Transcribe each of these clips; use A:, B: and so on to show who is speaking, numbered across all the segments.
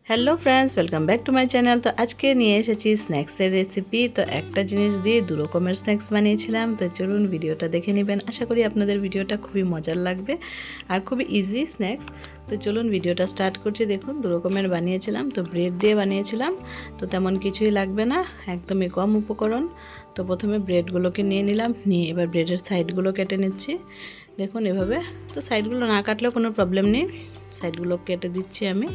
A: Hello friends, welcome back to my channel. তো আজকে নিয়ে এসেছি স্ন্যাক্সের রেসিপি। তো একটা জিনিস দিয়ে দু রকমের স্ন্যাক্স বানিয়েছিলাম। তো চলুন ভিডিওটা দেখে নেবেন। আশা করি আপনাদের ভিডিওটা খুবই মজার লাগবে আর খুবই ইজি স্ন্যাক্স। তো চলুন ভিডিওটা স্টার্ট করছি। দেখুন দু রকমের বানিয়েছিলাম। তো ব্রেড দিয়ে বানিয়েছিলাম, তো তেমন কিছুই লাগবে না, একদমই কম উপকরণ। তো প্রথমে ব্রেডগুলোকে নিয়ে নিলাম, নিয়ে এবার ব্রেডের সাইডগুলো কেটে নিচ্ছি। দেখুন এভাবে। তো সাইডগুলো না কাটলেও কোনো প্রবলেম নেই, সাইডগুলো কেটে দিচ্ছি আমি।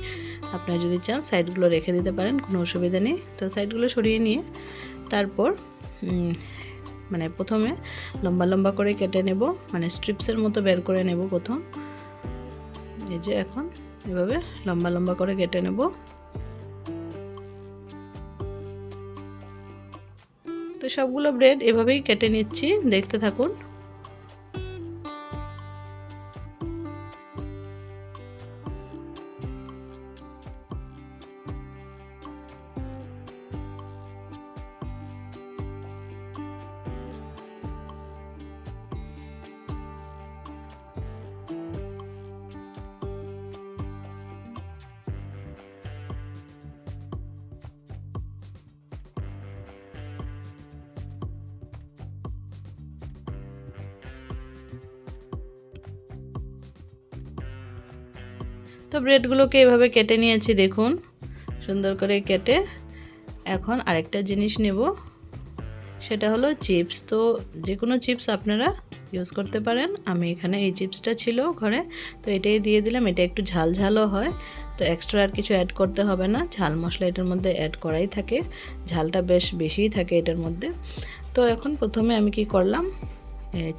A: আপনারা যদি চান সাইডগুলো রেখে দিতে পারেন, কোনো অসুবিধা নেই। তো সাইডগুলো সরিয়ে নিয়ে তারপর প্রথমে লম্বা লম্বা করে কেটে নেব, স্ট্রিপসের মতো বের করে নেব প্রথম। এই যে এখন এভাবে লম্বা লম্বা করে কেটে নেব। তো সবগুলো ব্রেড এভাবেই কেটে নিচ্ছি, দেখতে থাকুন। তো ব্রেডগুলোকে এভাবে কেটে নিয়েছি, দেখুন সুন্দর করে কেটে। এখন আরেকটা জিনিস নেব, সেটা হলো চিপস। তো যে কোনো চিপস আপনারা ইউজ করতে পারেন। আমি এখানে এই চিপসটা ছিল ঘরে, তো এটাই দিয়ে দিলাম। এটা একটু ঝাল ঝালও হয়, তো এক্সট্রা আর কিছু অ্যাড করতে হবে না। ঝাল মশলা এটার মধ্যে অ্যাড করাই থাকে, ঝালটা বেশ বেশিই থাকে এটার মধ্যে। তো এখন প্রথমে আমি কি করলাম,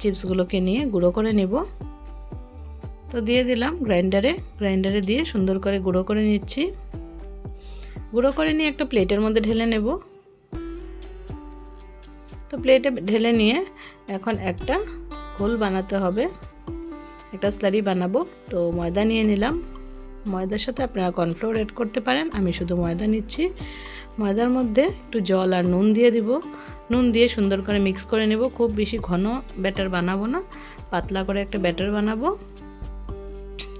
A: চিপসগুলোকে নিয়ে গুঁড়ো করে নেব। তো দিয়ে দিলাম গ্রাইন্ডারে দিয়ে সুন্দর করে গুঁড়ো করে নিচ্ছি। গুঁড়ো করে নিয়ে একটা প্লেটের মধ্যে ঢেলে নেব। তো প্লেটে ঢেলে নিয়ে এখন একটা ঘোল বানাতে হবে, একটা স্লারি বানাবো। তো ময়দা নিয়ে নিলাম, ময়দার সাথে আপনারা কর্নফ্লোর অ্যাড করতে পারেন, আমি শুধু ময়দা নিচ্ছি। ময়দার মধ্যে একটু জল আর নুন দিয়ে দিব। নুন দিয়ে সুন্দর করে মিক্স করে নেব। খুব বেশি ঘন ব্যাটার বানাবো না, পাতলা করে একটা ব্যাটার বানাবো।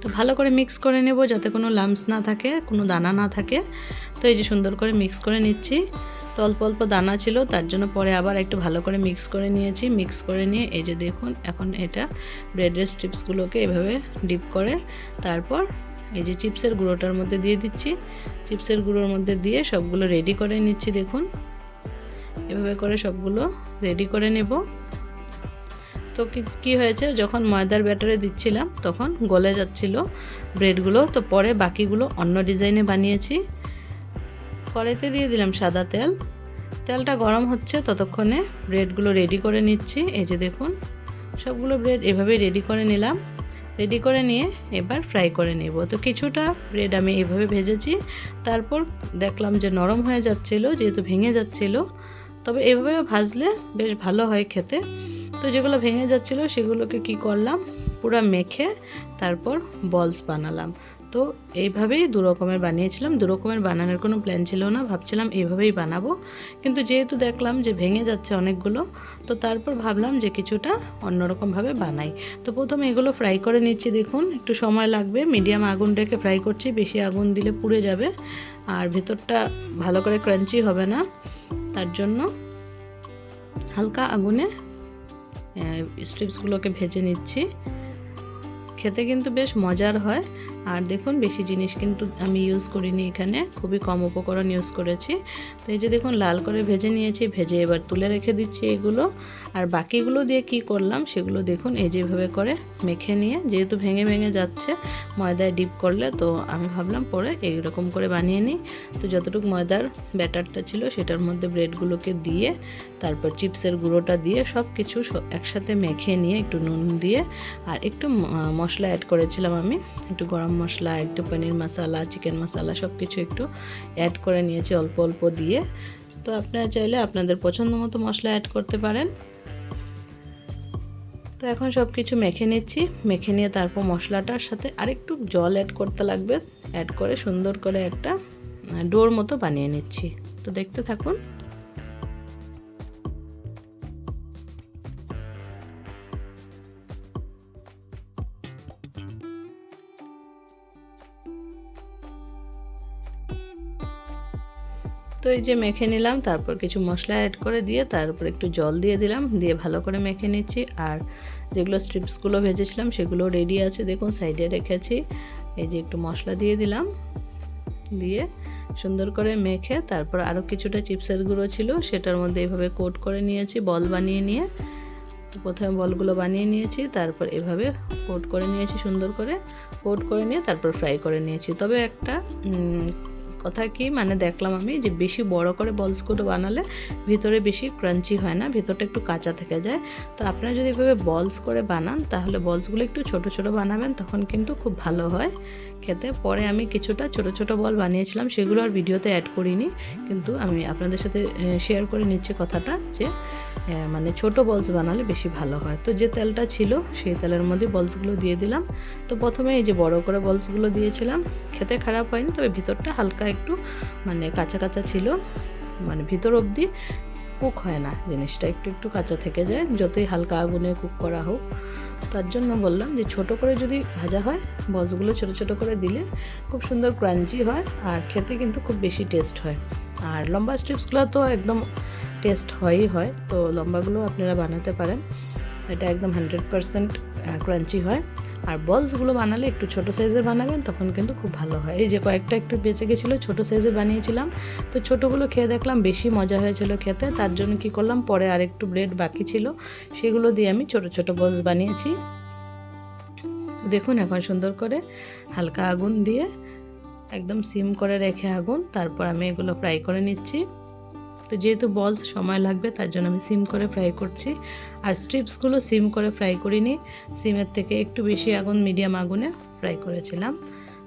A: তো ভালো করে মিক্স করে নেব, যাতে কোনো লাম্পস না থাকে, কোনো দানা না থাকে। তো এই যে সুন্দর করে মিক্স করে নিচ্ছি। তো অল্প অল্প দানা ছিল, তার জন্য পরে আবার একটু ভালো করে মিক্স করে নিয়েছি। মিক্স করে নিয়ে এই যে দেখুন, এখন এটা ব্রেডের স্ট্রিপসগুলোকে এভাবে ডিপ করে তারপর এই যে চিপসের গুঁড়োটার মধ্যে দিয়ে দিচ্ছি। চিপসের গুঁড়োর মধ্যে দিয়ে সবগুলো রেডি করে নিচ্ছি। দেখুন এভাবে করে সবগুলো রেডি করে নেব। তো কি হয়েছে, যখন ময়দার ব্যাটারে দিচ্ছিলাম তখন গলে যাচ্ছিল ব্রেডগুলো। তো পরে বাকিগুলো অন্য ডিজাইনে বানিয়েছি। কড়াইতে দিয়ে দিলাম সাদা তেল, তেলটা গরম হচ্ছে, ততক্ষণে ব্রেডগুলো রেডি করে নিচ্ছি। এই যে দেখুন সবগুলো ব্রেড এভাবেই রেডি করে নিলাম। রেডি করে নিয়ে এবার ফ্রাই করে নেব। তো কিছুটা ব্রেড আমি এভাবে ভেজেছি, তারপর দেখলাম যে নরম হয়ে যাচ্ছিল, যেহেতু ভেঙে যাচ্ছিল। তবে এভাবে ভাজলে বেশ ভালো হয় খেতে। তো যেগুলো ভেঙে যাচ্ছিল সেগুলোকে কি করলাম, পুরো মেখে তারপর বলস বানালাম। তো এইভাবেই দু রকমের বানিয়েছিলাম। দু রকমের বানানোর কোনো প্ল্যান ছিল না, ভাবছিলাম এইভাবেই বানাবো, কিন্তু যেহেতু দেখলাম যে ভেঙে যাচ্ছে অনেকগুলো, তো তারপর ভাবলাম যে কিছুটা অন্যরকমভাবে বানাই। তো প্রথমে এগুলো ফ্রাই করে নিচ্ছি। দেখুন একটু সময় লাগবে, মিডিয়াম আগুন রেখে ফ্রাই করছি, বেশি আগুন দিলে পুড়ে যাবে আর ভেতরটা ভালো করে ক্রাঞ্চি হবে না। তার জন্য হালকা আগুনে স্ট্রিপসগুলোকে ভেজে নিচ্ছি। খেতে কিন্তু বেশ মজার হয়। আর দেখুন বেশি জিনিস কিন্তু আমি ইউজ করিনি, এখানে খুবই কম উপকরণ ইউজ করেছি। তো এই যে দেখুন লাল করে ভেজে নিয়েছি, ভেজে এবার তুলে রেখে দিচ্ছি এগুলো। আর বাকিগুলো দিয়ে কি করলাম সেগুলো দেখুন, এই যেভাবে করে মেখে নিয়ে, যেহেতু ভেঙে ভেঙে যাচ্ছে ময়দায় ডিপ করলে, তো আমি ভাবলাম পরে এইরকম করে বানিয়ে নিই। তো যতটুকু ময়দার ব্যাটারটা ছিল সেটার মধ্যে ব্রেডগুলোকে দিয়ে তারপর চিপসের গুঁড়োটা দিয়ে সব কিছু একসাথে মেখে নিয়ে একটু নুন দিয়ে আর একটু মশলা অ্যাড করেছিলাম আমি, একটু গরম মশলা, একটু পনির মশলা, চিকেন মশলা, সব কিছু একটু অ্যাড করে নিয়েছি অল্প অল্প দিয়ে। তো আপনারা চাইলে আপনাদের পছন্দ মতো মশলা অ্যাড করতে পারেন। তো এখন সব কিছু মেখে নিচ্ছি, মেখে নিয়ে তারপর মশলাটার সাথে আরেকটু জল অ্যাড করতে লাগবে। অ্যাড করে সুন্দর করে একটা ডোর মতো বানিয়ে নিচ্ছি। তো দেখতে থাকুন। তো এই যে মেখে নিলাম, তারপর কিছু মশলা অ্যাড করে দিয়ে তারপর একটু জল দিয়ে দিলাম, দিয়ে ভালো করে মেখে নিচ্ছি। আর যেগুলো স্ট্রিপসগুলো ভেজেছিলাম সেগুলো রেডি আছে, দেখুন সাইডে রেখেছি। এই যে একটু মশলা দিয়ে দিলাম, দিয়ে সুন্দর করে মেখে তারপর আরও কিছুটা চিপসের গুঁড়ো ছিল সেটার মধ্যে এইভাবে কোট করে নিয়েছি, বল বানিয়ে নিয়ে। তো প্রথমে বলগুলো বানিয়ে নিয়েছি, তারপর এভাবে কোট করে নিয়েছি, সুন্দর করে কোট করে নিয়ে তারপর ফ্রাই করে নিয়েছি। তবে একটা কথা কি মানে দেখলাম আমি যে বেশি বড় করে বলসগুলো বানালে ভিতরে বেশি ক্রাঞ্চি হয় না, ভিতরটা একটু কাঁচা থেকে যায়। তো আপনারা যদি এভাবে বলস করে বানান তাহলে বলসগুলো একটু ছোট ছোট বানাবেন, তখন কিন্তু খুব ভালো হয় খেতে। পরে আমি কিছুটা ছোট ছোট বল বানিয়েছিলাম, সেগুলো আর ভিডিওতে অ্যাড করিনি, কিন্তু আমি আপনাদের সাথে শেয়ার করে নিচ্ছি কথাটা যে মানে ছোট বলস বানালে বেশি ভালো হয়। তো যে তেলটা ছিল সেই তেলের মধ্যে বলসগুলো দিয়ে দিলাম। তো প্রথমে এই যে বড় করে বলসগুলো দিয়েছিলাম, খেতে খারাপ হয়নি, তবে ভিতরটা হালকা একটু মানে কাঁচা কাঁচা ছিল, মানে ভিতর অবধি কুক হয় না, জিনিসটা একটু একটু কাঁচা থেকে যায় যতই হালকা আগুনে কুক করা হোক। তার জন্য বললাম যে ছোট করে যদি ভাজা হয়, বলসগুলো ছোট ছোট করে দিলে খুব সুন্দর ক্রাঞ্চি হয় আর খেতে কিন্তু খুব বেশি টেস্ট হয়। আর লম্বা স্ট্রিপসগুলো তো একদম টেস্ট হয়ই হয়, তো লম্বাগুলো আপনারা বানাতে পারেন, এটা একদম 100% ক্রাঞ্চি হয়। আর বলসগুলো বানালে একটু ছোটো সাইজের বানাবেন, তখন কিন্তু খুব ভালো হয়। এই যে কয়েকটা একটু বেঁচে গেছিলো, ছোটো সাইজের বানিয়েছিলাম, তো ছোটোগুলো খেয়ে দেখলাম বেশি মজা হয়েছিল খেতে। তার জন্য কি করলাম, পরে আরেকটু ব্রেড বাকি ছিল, সেগুলো দিয়ে আমি ছোটো ছোটো বলস বানিয়েছি। দেখুন এখন সুন্দর করে হালকা আগুন দিয়ে একদম সিম করে রেখে আগুন, তারপর আমি এগুলো ফ্রাই করে নিচ্ছি। তো যেহেতু বলস সময় লাগবে তার জন্য আমি সিম করে ফ্রাই করছি। আর স্ট্রিপসগুলো সিম করে ফ্রাই করিনি, সিমের থেকে একটু বেশি আগুন মিডিয়াম আগুনে ফ্রাই করেছিলাম।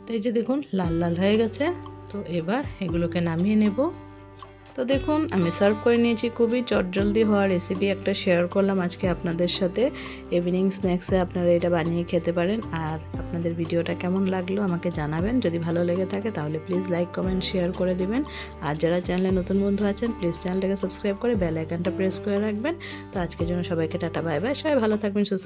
A: তো এই যে দেখুন লাল লাল হয়ে গেছে, তো এবার এগুলোকে নামিয়ে নেব। তো দেখুন আমি সার্ভ করে নিয়েছি, খুবই চটজলদি হওয়া রেসিপি একটা শেয়ার করলাম আজকে আপনাদের সাথে। ইভিনিং স্ন্যাক্সে আপনারা এটা বানিয়ে খেতে পারেন। আর আপনাদের ভিডিওটা কেমন লাগলো আমাকে জানাবেন, যদি ভালো লেগে থাকে তাহলে প্লিজ লাইক কমেন্ট শেয়ার করে দিবেন। আর যারা চ্যানেলে নতুন বন্ধু আছেন প্লিজ চ্যানেলটাকে সাবস্ক্রাইব করে বেল আইকনটা প্রেস করে রাখবেন। তো আজকের জন্য সবাইকে টাটা বাই বাই, সবাই ভালো থাকবেন, সুস্থ